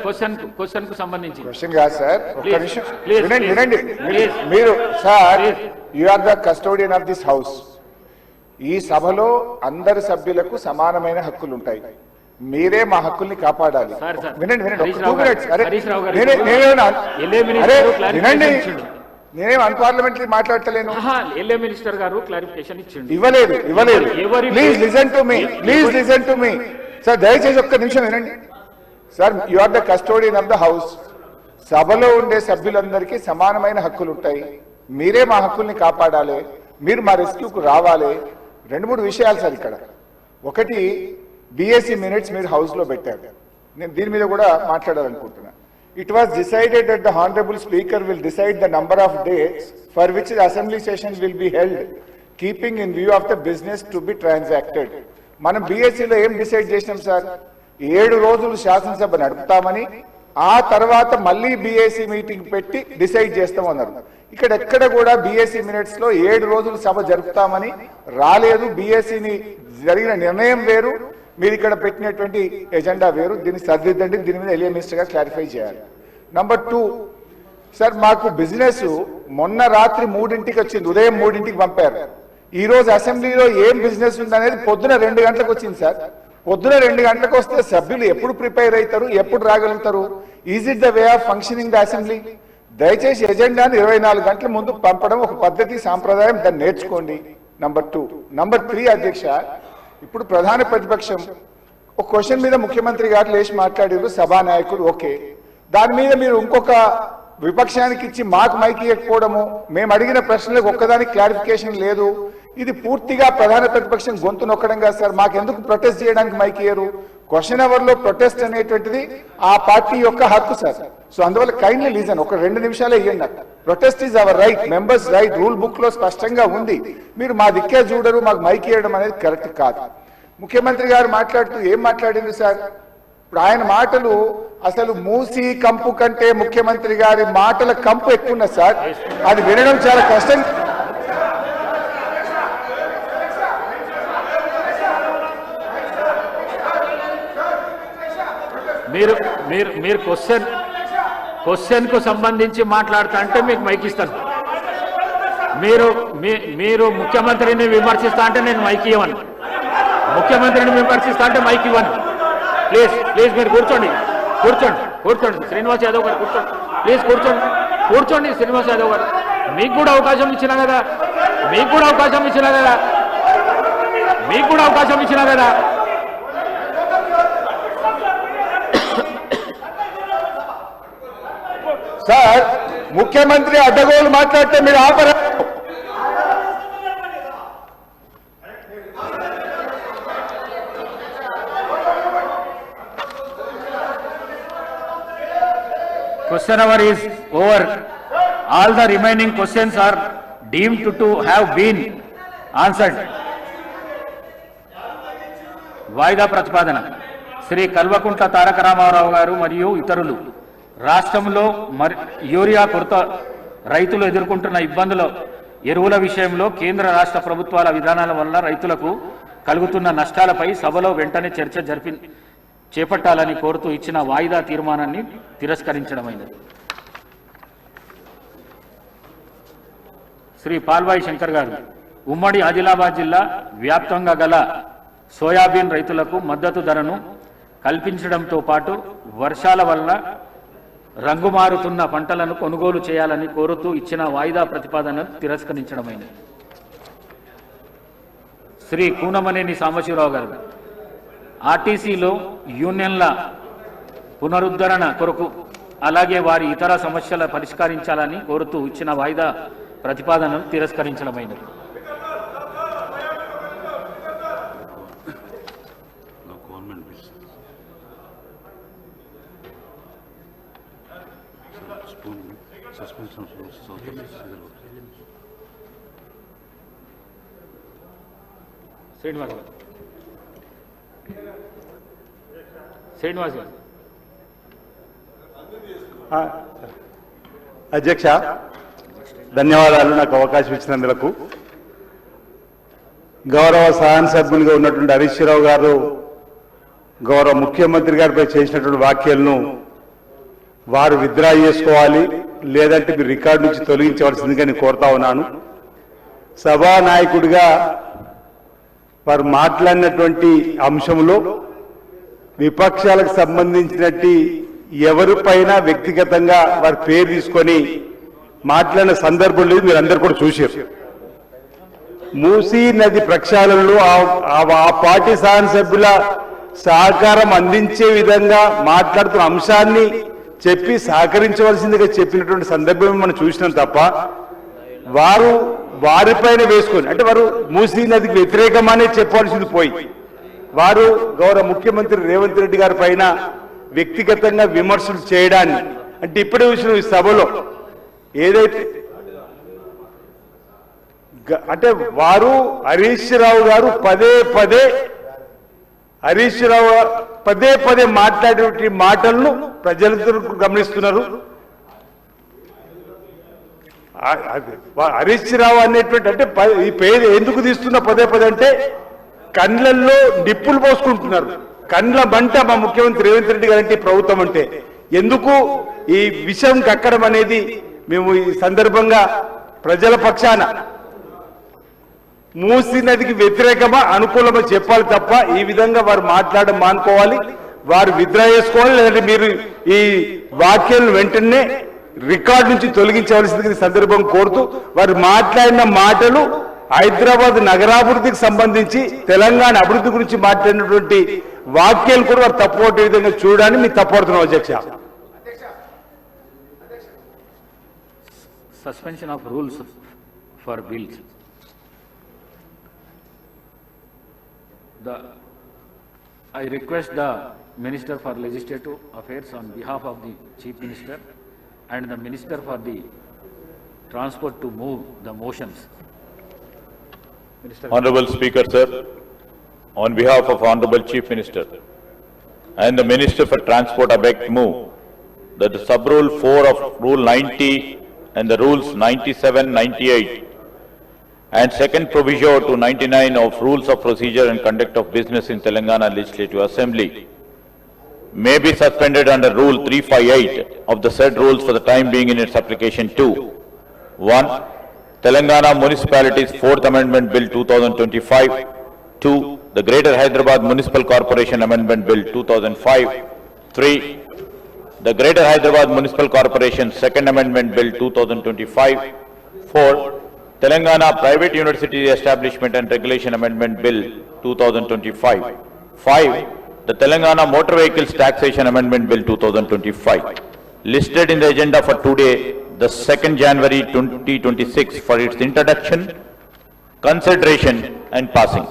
Question కు సంబంధించి question కాదు సార్, ఒక్క నిమిషం వినండి. మీరు sir, you are the custodian of this house. ఈ సభలో అందరి సభ్యులకు సమానమైన హక్కులు ఉంటాయి. మీరే మా హక్కుల్ని కాపాడాలి. వినండి 2 minutes. వినండి, నేనేం అన్పార్లమెంటరీ మాట్లాడతలేను. మినిస్టర్ గారు క్లారిఫికేషన్ ఇవ్వలేదు. Please listen to me sir, దయచేసి ఒక్క నిమిషం వినండి. Sir, you are the custodian of the house. సభలో ఉండే సభ్యులందరికీ సమానమైన హక్కులు ఉంటాయి. మీరే మా హక్కుల్ని కాపాడాలి. మీరు మా రెస్క్యూకు రావాలి. 2-3 విషయాలు సార్ ఇక్కడ. ఒకటి, బిఎస్సి మినిట్స్ మీరు హౌస్ లో పెట్టారు. నేను దీని మీద కూడా మాట్లాడాలనుకుంటున్నా. It was decided that the Honorable Speaker will decide the number of days for which the assembly sessions will be held, keeping in view of the business to be transacted. మనం బిఎస్సిలో ఏం decide చేసినాం sir? 7 రోజులు శాసనసభ నడుపుతామని, ఆ తర్వాత మళ్ళీ BSc meeting పెట్టి decide చేస్తామన్నారు. ఇక్కడ ఎక్కడ కూడా బిఎస్సి మినిట్స్ లో 7 రోజులు సభ జరుపుతామని రాలేదు. బిఎస్సిని జరిగిన నిర్ణయం వేరు, మీరు ఇక్కడ పెట్టినటువంటి ఎజెండా వేరు. దీన్ని సరిదిద్దండి. దీని మీద ఎలియా మినిస్టర్ గా క్లారిఫై చేయాలి. నంబర్ 2 సార్, మాకు బిజినెస్ మొన్న రాత్రి 3ంటికి వచ్చింది, ఉదయం 3ంటికి పంపారు. ఈ రోజు అసెంబ్లీలో ఏం బిజినెస్ ఉందనేది పొద్దున 2 గంటలకు వచ్చింది సార్. పొద్దున 2 గంటలకు వస్తే సభ్యులు ఎప్పుడు ప్రిపేర్ అవుతారు, ఎప్పుడు రాగలుగుతారు? Is it the way of functioning the assembly? దయచేసి ఎజెండాను 24 గంటల ముందు పంపడం ఒక పద్ధతి, సాంప్రదాయం. దాన్ని నేర్చుకోండి. నంబర్ 2. నంబర్ 3 అధ్యక్ష, ఇప్పుడు ప్రధాన ప్రతిపక్షం ఒక క్వశ్చన్ మీద ముఖ్యమంత్రి గారు లేచి మాట్లాడారు, సభానాయకుడు ఓకే. దాని మీద మీరు ఇంకొక విపక్షానికి ఇచ్చి మాకు మైక్ ఇవ్వకపోవడము, మేము అడిగిన ప్రశ్నలకు ఒక్కదానికి క్లారిఫికేషన్ లేదు. ఇది పూర్తిగా ప్రధాన ప్రతిపక్షం గొంతు నొక్కడం కాదు సార్. మాకెందుకు ప్రొటెస్ట్ చేయడానికి మైక్ ఇయ్యరు? క్వశ్చన్ అవర్ లో ప్రొటెస్ట్ అనేటువంటిది ఆ పార్టీ యొక్క హక్కు సార్. సో అందువల్ల కైండ్లీ లీజన్, ఒక 2 నిమిషాలే ఇవ్వండి. Protest is our right, members right, rule book లో స్పష్టంగా ఉంది. మీరు మా దిక్కే చూడరు, మాకు మైక్ ఇవ్వడం అనేది కరెక్ట్ కాదు. ముఖ్యమంత్రి గారు మాట్లాడుతూ ఏం మాట్లాడింది సార్? ఇప్పుడు ఆయన మాటలు అసలు మూసి కంపు కంటే ముఖ్యమంత్రి గారి మాటల కంపు ఎక్కువ ఉన్నది సార్. అది వినడం చాలా కష్టం. మీరు క్వశ్చన్ కు సంబంధించి మాట్లాడుతా అంటే మీకు మైక్ ఇస్తాను. మీరు ముఖ్యమంత్రిని విమర్శిస్తా అంటే నేను మైక్ ఇవ్వను. ముఖ్యమంత్రిని విమర్శిస్తా అంటే మైక్ ఇవ్వను. ప్లీజ్ మీరు కూర్చోండి. శ్రీనివాస్ యాదవ్ గారు కూర్చోండి. ప్లీజ్ కూర్చోండి శ్రీనివాస్ యాదవ్ గారు. మీకు కూడా అవకాశం ఇచ్చినా కదా. సార్, ముఖ్యమంత్రి అడ్డగోలు మాట్లాడితే మీరు ఆపరా? Question hour is over. All the remaining questions are deemed to have been answered. వాయిదా ప్రతిపాదన. శ్రీ కల్వకుంట్ల తారక రామారావు గారు మరియు ఇతరులు రాష్ట్రంలో యూరియా కొరత, రైతులు ఎదుర్కొంటున్న ఇబ్బందుల, ఎరువుల విషయంలో కేంద్ర రాష్ట్ర ప్రభుత్వాల విధానాల వల్ల రైతులకు కలుగుతున్న నష్టాలపై సభలో వెంటనే చర్చ చేపట్టాలని కోరుతూ ఇచ్చిన వాయిదా తీర్మానాన్ని తిరస్కరించడమైనది. శ్రీ పాల్వాయి శంకర్ గారు, ఉమ్మడి ఆదిలాబాద్ జిల్లా వ్యాప్తంగా గల సోయాబీన్ రైతులకు మద్దతు ధరను కల్పించడంతో పాటు వర్షాల వల్ల రంగుమారుతున్న పంటలను కొనుగోలు చేయాలని కోరుతూ ఇచ్చిన వాయిదా ప్రతిపాదనను తిరస్కరించడమైనది. శ్రీ కూనమనేని సాంబశివరావు గారు, ఆర్టీసీలో యూనియన్ల పునరుద్ధరణ కొరకు అలాగే వారి ఇతర సమస్యల పరిష్కరించాలని కోరుతూ ఇచ్చిన వాయిదా ప్రతిపాదనను తిరస్కరించడమైనది. శ్రీనివాస్ గారు. అధ్యక్ష, ధన్యవాదాలు నాకు అవకాశం ఇచ్చినందుకు. గౌరవ శాసనసభ్యునిగా ఉన్నటువంటి హరీష్ రావు గారు గౌరవ ముఖ్యమంత్రి గారిపై చేసినటువంటి వ్యాఖ్యలను వారు విత్డ్రా చేసుకోవాలి, లేదంటే మీరు రికార్డు నుంచి తొలగించవలసిందిగా నేను కోరుతా ఉన్నాను. సభానాయకుడిగా వారు మాట్లాడినటువంటి అంశంలో విపక్షాలకు సంబంధించినట్టు ఎవరిపైన వ్యక్తిగతంగా వారి పేరు తీసుకొని మాట్లాడిన సందర్భం లేదు, మీరు అందరు కూడా చూశారు. మూసీ నది ప్రక్షాళనలో ఆ పార్టీ శాసనసభ్యుల సహకారం అందించే విధంగా మాట్లాడుతున్న అంశాన్ని చెప్పి సహకరించవలసిందిగా చెప్పినటువంటి సందర్భం మనం చూసినాం తప్ప వారు వారిపైన వేసుకొని, అంటే వారు మూసీ నదికి వ్యతిరేకమనే చెప్పవలసింది పోయి వారు గౌరవ ముఖ్యమంత్రి రేవంత్ రెడ్డి గారి పైన వ్యక్తిగతంగా విమర్శలు చేయడాన్ని, అంటే ఇప్పుడే చూసిన ఈ సభలో ఏదైతే అంటే వారు హరీష్ రావు గారు పదే పదే మాట్లాడే మాటలను ప్రజలందరూ గమనిస్తున్నారు. హరీష్ రావు అనేటువంటి అంటే ఈ పేరు ఎందుకు తీస్తున్న పదే అంటే కండ్లల్లో నిప్పులు పోసుకుంటున్నారు. కండ్ల మంట మా ముఖ్యమంత్రి రేవంత్ రెడ్డి గారు అంటే ప్రభుత్వం అంటే ఎందుకు ఈ విషయం కక్కడం అనేది మేము ఈ సందర్భంగా ప్రజల పక్షాన మూసీ నదికి వ్యతిరేకమా అనుకూలమా చెప్పాలి తప్ప ఈ విధంగా వారు మాట్లాడడం మానుకోవాలి, వారు విత్డ్రా చేసుకోవాలి, లేదంటే మీరు ఈ వాక్యాలను వెంటనే రికార్డు నుంచి తొలగించవలసింది సందర్భం కోరుతూ వారు మాట్లాడిన మాటలు హైదరాబాద్ నగరాభివృద్ధికి సంబంధించి తెలంగాణ అభివృద్ధి గురించి మాట్లాడినటువంటి వాక్యాలు కూడా వారు తప్పుపట్టే విధంగా చూడడానికి మీకు తప్పుపడుతున్నాం అధ్యక్ష. Suspension of rules for bills. I request the Minister for Legislative Affairs on behalf of the Chief Minister and the Minister for the Transport to move the motions. Minister. Honorable Speaker, sir, on behalf of Honorable Chief Minister and the Minister for Transport, I beg to move that the sub-rule 4 of Rule 90 and the Rules 97, 98 and second proviso to 99 of Rules of Procedure and Conduct of Business in Telangana Legislative Assembly may be suspended under Rule 358 of the said rules for the time being in its application to 1. Telangana Municipalities 4th Amendment Bill 2025, 2. The Greater Hyderabad Municipal Corporation Amendment Bill 2005, 3. The Greater Hyderabad Municipal Corporation 2nd Amendment Bill 2025, 4. Telangana Private University Establishment and Regulation Amendment Bill 2025, 5. The Telangana Motor Vehicles Taxation Amendment Bill 2025. Listed in the agenda for today, the 2nd January 2026 for its introduction, consideration and passing.